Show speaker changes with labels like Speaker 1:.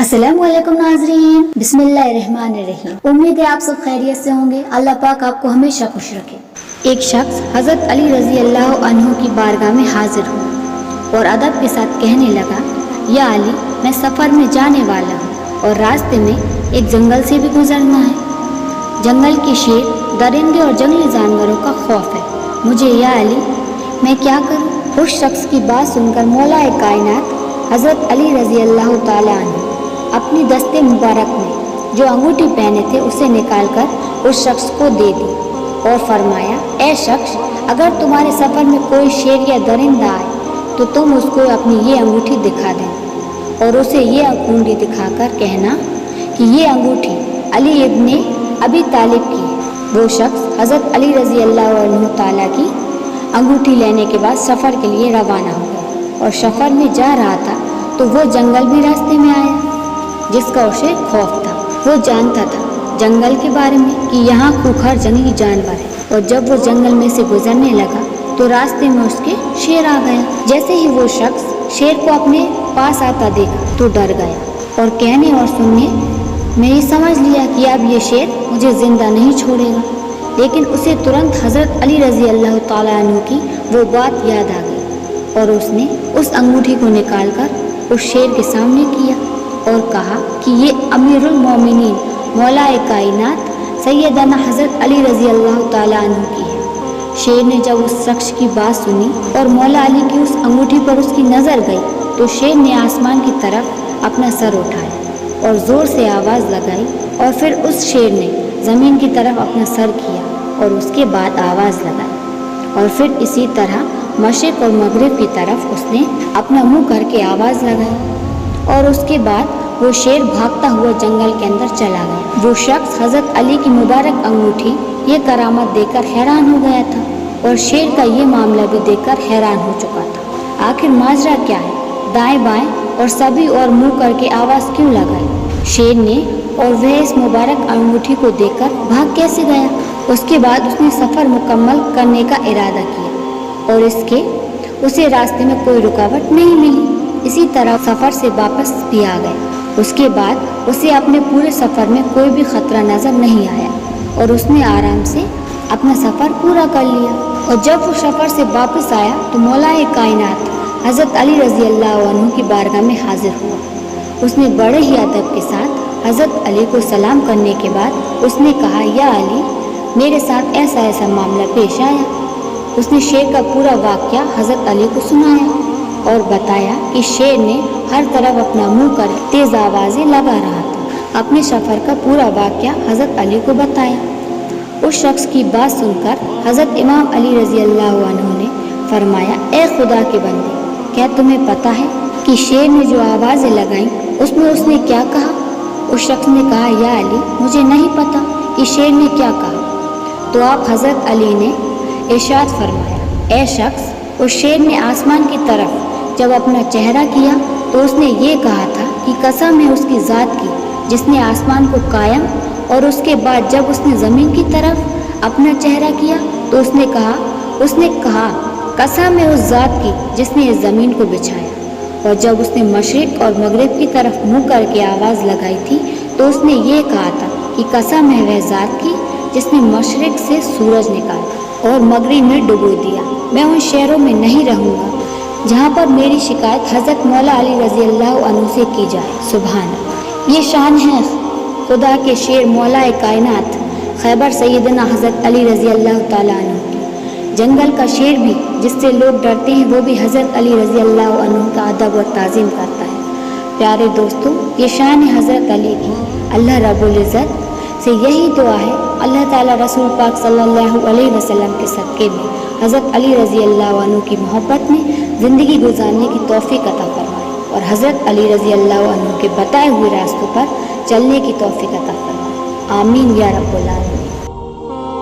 Speaker 1: अस्सलामुअलैकुम नाज़रीन, बिस्मिल्लाहिर्रहमानिर्रहीम। उम्मीद है आप सब खैरियत से होंगे। अल्लाह पाक आपको हमेशा खुश रखे। एक शख्स हज़रत अली रज़ी अल्लाह अन्हु की बारगाह में हाजिर हुआ और अदब के साथ कहने लगा, या अली, मैं सफ़र में जाने वाला हूँ और रास्ते में एक जंगल से भी गुजरना है। जंगल के शेर, दरिंदे और जंगली जानवरों का खौफ है मुझे, या अली मैं क्या करूँ? उस शख्स की बात सुनकर मौलाए कायनात हज़रत अली रज़ी अल्लाह ताला अन्हु अपनी दस्ते मुबारक में जो अंगूठी पहने थे उसे निकालकर उस शख्स को दे दी और फरमाया, ए शख्स, अगर तुम्हारे सफ़र में कोई शेर या दरिंदा आए तो तुम उसको अपनी ये अंगूठी दिखा दें और उसे ये अंगूठी दिखाकर कहना कि ये अंगूठी अली इब्ने अबी तालिब की है। वो शख्स हज़रत अली रज़ी अल्लाह अन्हु ताला की अंगूठी लेने के बाद सफ़र के लिए रवाना हो गया और सफ़र में जा रहा था तो वो जंगल भी रास्ते में आया जिसका उसे खौफ था। वो जानता था जंगल के बारे में कि यहाँ खूंखार जंगली जानवर है, और जब वो जंगल में से गुजरने लगा तो रास्ते में उसके शेर आ गया। जैसे ही वो शख्स शेर को अपने पास आता देखा तो डर गया और कहने और सुनने में ये समझ लिया कि अब ये शेर मुझे जिंदा नहीं छोड़ेगा। लेकिन उसे तुरंत हज़रत अली रज़ी अल्लाह ताला अन्हु की वो बात याद आ गई और उसने उस अंगूठी को निकालकर उस शेर के सामने किया और कहा कि ये अमीरुल मोमिनीन मौलाए कायनात सैयदना हज़रत अली रज़ी अल्लाह ताला अन्हु की है। शेर ने जब उस शख्स की बात सुनी और मौला अली की उस अंगूठी पर उसकी नज़र गई तो शेर ने आसमान की तरफ अपना सर उठाया और ज़ोर से आवाज़ लगाई और फिर उस शेर ने ज़मीन की तरफ अपना सर किया और उसके बाद आवाज़ लगाई और फिर इसी तरह मशरिक़ और मगरिब की तरफ उसने अपना मुंह करके आवाज़ लगाई और उसके बाद वो शेर भागता हुआ जंगल के अंदर चला गया। वो शख्स हज़रत अली की मुबारक अंगूठी ये करामत देखकर हैरान हो गया था और शेर का ये मामला भी देखकर हैरान हो चुका था। आखिर माजरा क्या है? दाएं बाएं और सभी और मुंह करके आवाज़ क्यों लगाई शेर ने, और वह इस मुबारक अंगूठी को देखकर भाग कैसे गया? उसके बाद उसने सफ़र मुकम्मल करने का इरादा किया और उसे रास्ते में कोई रुकावट नहीं मिली। इसी तरह सफ़र से वापस भी आ गया। उसके बाद उसे अपने पूरे सफ़र में कोई भी ख़तरा नज़र नहीं आया और उसने आराम से अपना सफ़र पूरा कर लिया। और जब वो सफ़र से वापस आया तो मौलाए कायनात हज़रत अली रज़ी अल्लाह अन्हु की बारगाह में हाजिर हुआ। उसने बड़े ही अदब के साथ हज़रत अली को सलाम करने के बाद उसने कहा, या अली, मेरे साथ ऐसा ऐसा मामला पेश आया। उसने शेर का पूरा वाक़या हज़रत अली को सुनाया और बताया कि शेर ने हर तरफ अपना मुंह कर तेज़ आवाज़ें लगा रहा था। अपने सफ़र का पूरा वाक़या हज़रत अली को बताया। उस शख्स की बात सुनकर हज़रत इमाम अली रज़ी अल्लाह अन्हु ने फरमाया, ए खुदा के बंदे, क्या तुम्हें पता है कि शेर ने जो आवाज़ें लगाईं उसमें उसने क्या कहा? उस शख्स ने कहा, या अली, मुझे नहीं पता कि शेर ने क्या कहा। तो आप हज़रत अली ने इरशाद फरमाया, ए शख्स, उस शेर ने आसमान की तरफ जब अपना चेहरा किया तो उसने ये कहा था कि कसम है उसकी ज़ात की जिसने आसमान को कायम, और उसके बाद जब उसने ज़मीन की तरफ अपना चेहरा किया तो उसने कहा कसम है उस ज़ात की जिसने इस ज़मीन को बिछाया। और जब उसने मशरिक़ और मगरिब की तरफ मुँह करके आवाज़ लगाई थी तो उसने ये कहा था कि कसम है वह ज़ात की जिसने मशरिक़ से सूरज निकाला और मगरिब में डुबो दिया। मैं उन शहरों में नहीं रहूँगा जहाँ पर मेरी शिकायत हज़रत मौला अली रज़ी अल्लाह अन्हु से की जाए। सुभान अल्लाह, ये शान है खुदा के शेर मौलाए कायनात खैबर सैयदना हज़रत अली रज़ी अल्लाह ताला अन्हु की। जंगल का शेर भी जिससे लोग डरते हैं वो भी हज़रत अली रज़ी अल्लाह अन्हु का अदब और ताज़ीम करता है। प्यारे दोस्तों, ये शान है हज़रत अली की। अल्लाह रब्बुल इज़्ज़त से यही दुआ है अल्लाह ताला रसूल पाक सल्लल्लाहु अलैहि वसल्लम के सदक़े में हज़रत अली रज़ी अल्लाह अन्हु की मोहब्बत में ज़िंदगी गुजारने की तौफ़ीक़ अता फरमाए और हज़रत अली रज़ी अल्लाह अन्हु के बताए हुए रास्तों पर चलने की तौफ़ीक़ अता फरमाए। आमीन या रब्बुल आलमीन।